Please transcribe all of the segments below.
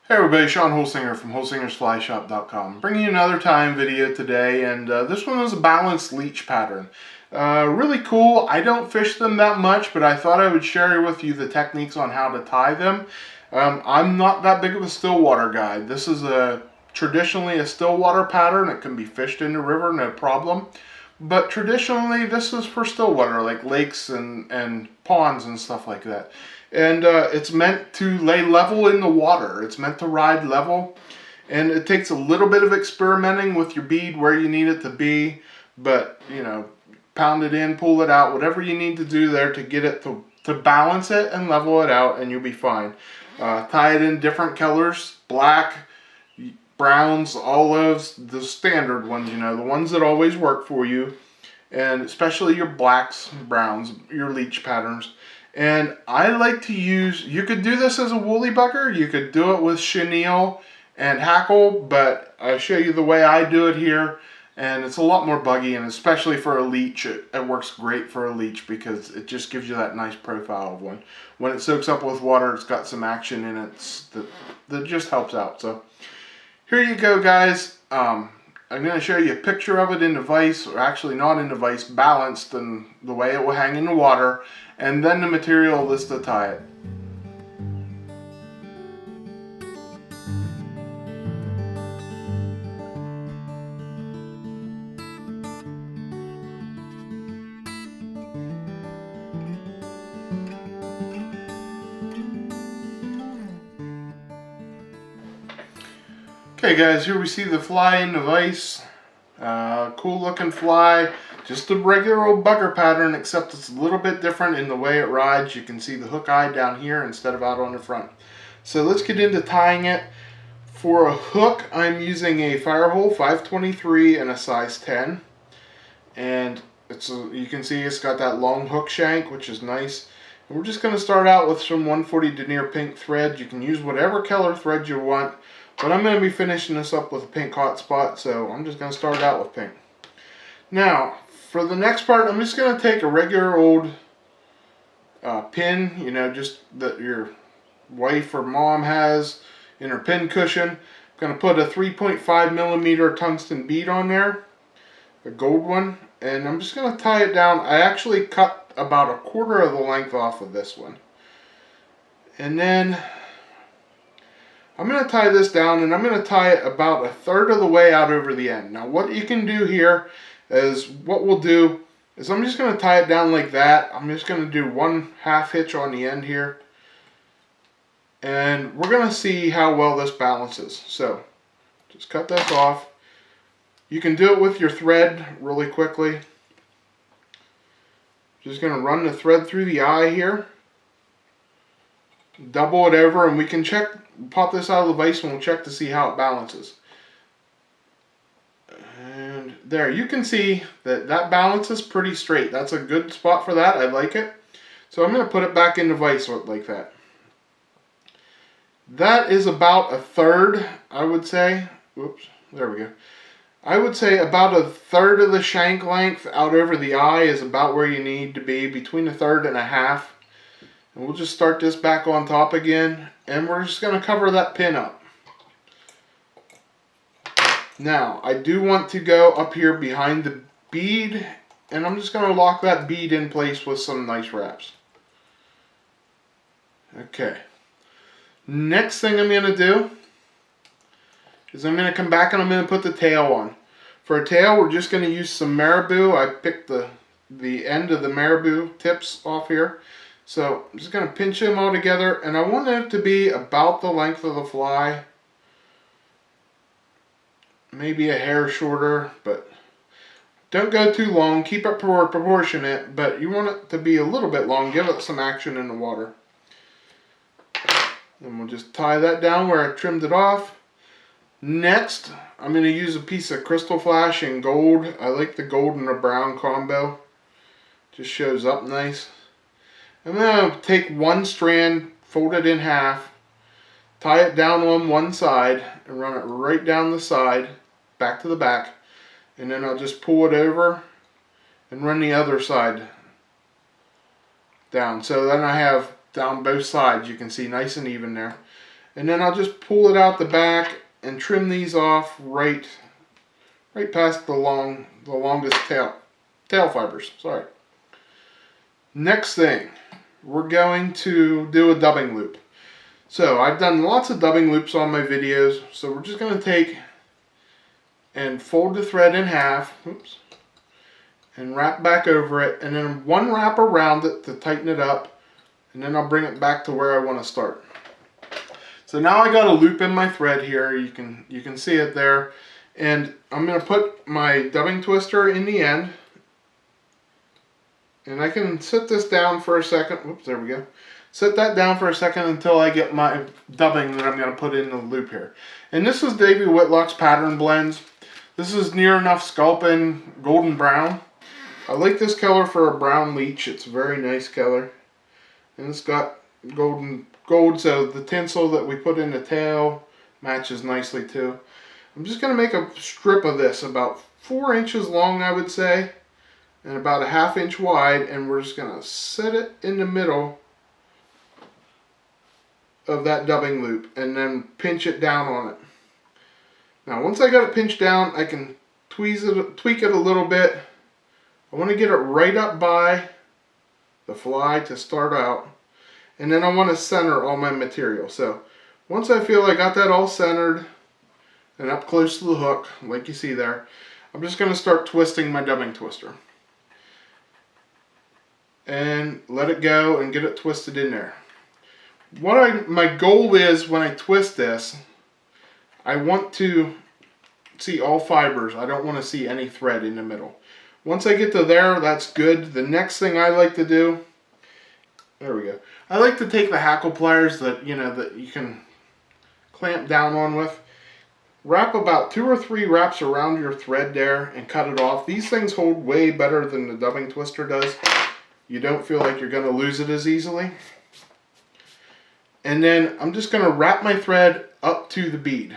Hey everybody, Sean Holsinger from holsingersflyshop.com, bringing you another time video today, and this one is a balanced leech pattern. Really cool. I don't fish them that much, but I thought I would share with you the techniques on how to tie them. I'm not that big of a stillwater guy. This is traditionally a stillwater pattern. It can be fished in the river, no problem. But traditionally, this is for stillwater, like lakes and ponds and stuff like that. And it's meant to lay level in the water. It's meant to ride level. And it takes a little bit of experimenting with your bead where you need it to be. But, you know, pound it in, pull it out, whatever you need to do there to get it to balance it and level it out, and you'll be fine. Tie it in different colors, black, browns, olives, the standard ones, you know, the ones that always work for you, and especially your blacks, browns, your leech patterns. And I like to use, you could do this as a woolly bugger, you could do it with chenille and hackle, but I show you the way I do it here, and it's a lot more buggy, and especially for a leech, it works great for a leech because it just gives you that nice profile of one. When it soaks up with water, it's got some action in it that just helps out. So here you go, guys. I'm going to show you a picture of it in the vise, or actually not in the vise, balanced and the way it will hang in the water, and then the material is to tie it. Okay guys, here we see the fly in the vise. Cool looking fly. Just a regular old bugger pattern, except it's a little bit different in the way it rides. You can see the hook eye down here instead of out on the front. So let's get into tying it. For a hook, I'm using a Firehole 523 and a size 10. And you can see it's got that long hook shank, which is nice. And we're just going to start out with some 140 Denier pink thread. You can use whatever color thread you want. But I'm going to be finishing this up with a pink hot spot, so I'm just going to start out with pink. Now, for the next part, I'm just going to take a regular old pin, you know, just that your wife or mom has in her pin cushion. I'm going to put a 3.5 millimeter tungsten bead on there, a gold one, and I'm just going to tie it down. I actually cut about a quarter of the length off of this one. And then I'm going to tie this down, and I'm going to tie it about a third of the way out over the end. Now what you can do here is, what we'll do is I'm just going to tie it down like that. I'm just going to do one half hitch on the end here. And we're going to see how well this balances. So just cut this off. You can do it with your thread really quickly. Just going to run the thread through the eye here. Double it over, and we can check, pop this out of the vise and we'll check to see how it balances. And there, you can see that balances pretty straight. That's a good spot for that. I like it. So I'm going to put it back in the vise like that. That is about a third, I would say. Oops, there we go. I would say about a third of the shank length out over the eye is about where you need to be, between a third and a half. And we'll just start this back on top again, and we're just going to cover that pin up. Now, I do want to go up here behind the bead, and I'm just going to lock that bead in place with some nice wraps. Okay. Next thing I'm going to do is I'm going to come back and I'm going to put the tail on. For a tail, we're just going to use some Marabou. I picked the end of the Marabou tips off here. So I'm just going to pinch them all together, and I want it to be about the length of the fly. Maybe a hair shorter, but don't go too long. Keep it proportionate, but you want it to be a little bit long. Give it some action in the water. And we'll just tie that down where I trimmed it off. Next, I'm going to use a piece of Krystal Flash in gold. I like the gold and the brown combo. Just shows up nice. I'm going to take one strand, fold it in half, tie it down on one side, and run it right down the side, back to the back. And then I'll just pull it over and run the other side down. So then I have down both sides, you can see nice and even there. And then I'll just pull it out the back and trim these off right past the longest tail fibers. Sorry. Next thing, we're going to do a dubbing loop. So I've done lots of dubbing loops on my videos, so we're just going to take and fold the thread in half, oops, and wrap back over it, and then one wrap around it to tighten it up, and then I'll bring it back to where I want to start. So now I got a loop in my thread here. You can see it there, and I'm going to put my dubbing twister in the end, and I can set this down for a second. Oops, there we go. Set that down for a second until I get my dubbing that I'm going to put in the loop here. And this is Davey Whitlock's pattern blends. This is Nearnuff Sculpin Golden Brown. I like this color for a brown leech. It's a very nice color. And it's got gold, so the tinsel that we put in the tail matches nicely too. I'm just going to make a strip of this about 4 inches long, I would say, and about a ½ inch wide, and we're just going to set it in the middle of that dubbing loop and then pinch it down on it. Now once I got it pinched down, I can tweak it a little bit. I want to get it right up by the fly to start out, and then I want to center all my material. So once I feel I got that all centered and up close to the hook, like you see there, I'm just going to start twisting my dubbing twister and let it go and get it twisted in there. My goal is, when I twist this, I want to see all fibers. I don't want to see any thread in the middle. Once I get to there, that's good. The next thing I like to do, there we go. I like to take the hackle pliers that you can clamp down on with. Wrap about 2 or 3 wraps around your thread there and cut it off. These things hold way better than the dubbing twister does. You don't feel like you're going to lose it as easily. And then I'm just going to wrap my thread up to the bead.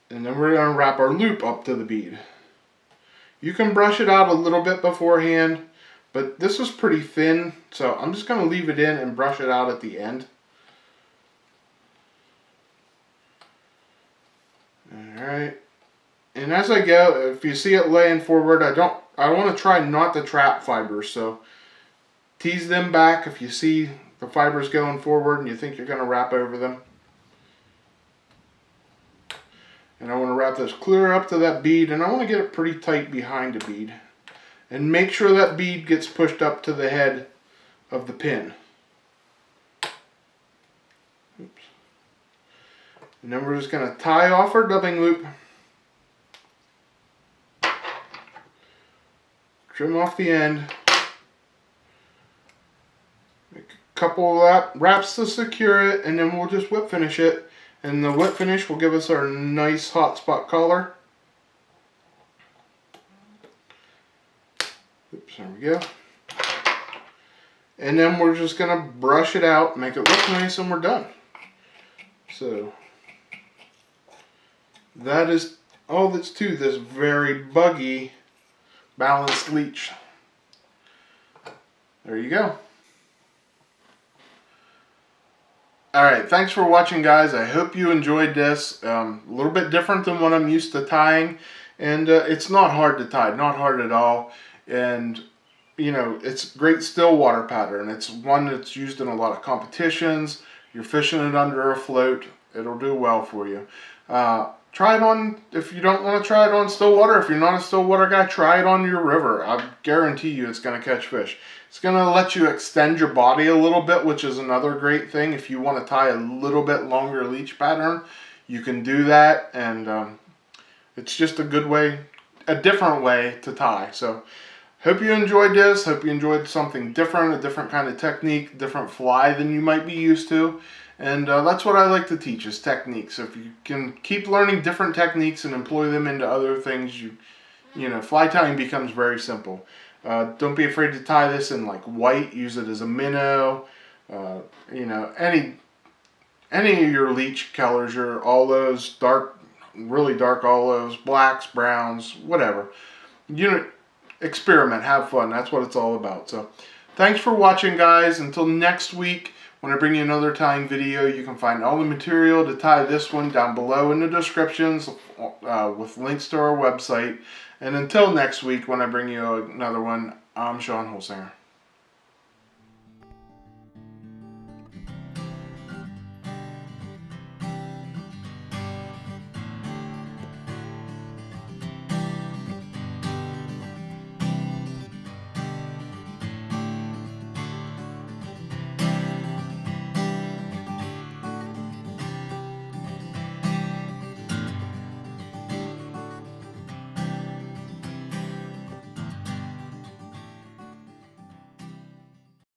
And then we're going to wrap our loop up to the bead. You can brush it out a little bit beforehand, but this is pretty thin, so I'm just going to leave it in and brush it out at the end. Alright. And as I go, if you see it laying forward, I want to try not to trap fibers, so tease them back if you see the fibers going forward and you think you're going to wrap over them. And I want to wrap this clear up to that bead, and I want to get it pretty tight behind the bead. And make sure that bead gets pushed up to the head of the pin. Oops. And then we're just going to tie off our dubbing loop. Trim off the end. Couple wraps to secure it, and then we'll just whip finish it, and the whip finish will give us our nice hot spot collar. Oops, there we go. And then we're just going to brush it out, make it look nice, and we're done. So that is all that's to this very buggy balanced leech. There you go. Alright, thanks for watching, guys. I hope you enjoyed this. A little bit different than what I'm used to tying. And it's not hard to tie, not hard at all. And, it's a great still water pattern. It's one that's used in a lot of competitions. You're fishing it under a float. It'll do well for you. Try it on, if you don't want to try it on still water, if you're not a still water guy, try it on your river. I guarantee you it's going to catch fish. It's going to let you extend your body a little bit, which is another great thing. If you want to tie a little bit longer leech pattern, you can do that, and it's just a good way, a different way to tie. So hope you enjoyed this. Hope you enjoyed something different, a different kind of technique, different fly than you might be used to. And that's what I like to teach, is techniques. If you can keep learning different techniques and employ them into other things, fly tying becomes very simple. Don't be afraid to tie this in like white. Use it as a minnow. Any of your leech colors, your olives, really dark olives, blacks, browns, whatever. Experiment, have fun. That's what it's all about. So thanks for watching, guys. Until next week, When I bring you another tying video, you can find all the material to tie this one down below in the descriptions with links to our website. And until next week, when I bring you another one, I'm Sean Holsinger.